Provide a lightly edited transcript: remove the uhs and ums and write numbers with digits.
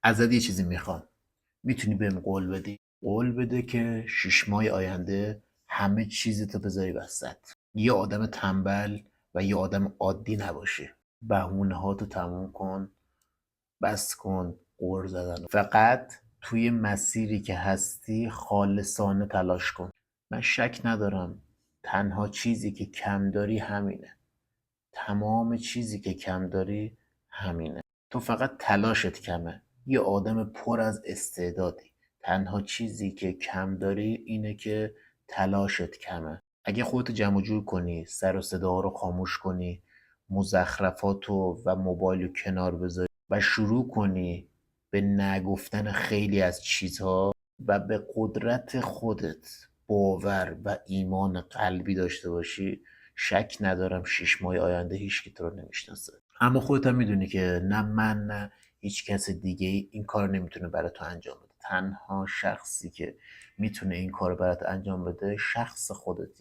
ازت یه چیزی میخوام، میتونی بهم قول بدی؟ قول بده که 6 ماه آینده همه چیزتو بذاری وسط. یه آدم تنبل و یه آدم عادی نباشی. بهونه هاتو تموم کن، بس کن قور زدن. فقط توی مسیری که هستی خالصانه تلاش کن. من شک ندارم تنها چیزی که کم داری همینه. تمام چیزی که کم داری همینه. تو فقط تلاشت کمه. یه آدم پر از استعدادی. تنها چیزی که کم داری اینه که تلاشت کمه. اگه خودتو جمع جور کنی، سر و صدا رو خاموش کنی، مزخرفاتو و موبایل رو کنار بذاری و شروع کنی به نگفتن خیلی از چیزها و به قدرت خودت باور و ایمان قلبی داشته باشی، شک ندارم 6 ماه آینده هیچ کی تو رو نمیشناسه. اما خودت هم میدونی که نه من نه هیچ کس دیگه این کار نمیتونه برای تو انجام بده. تنها شخصی که میتونه این کار برات انجام بده شخص خودتی.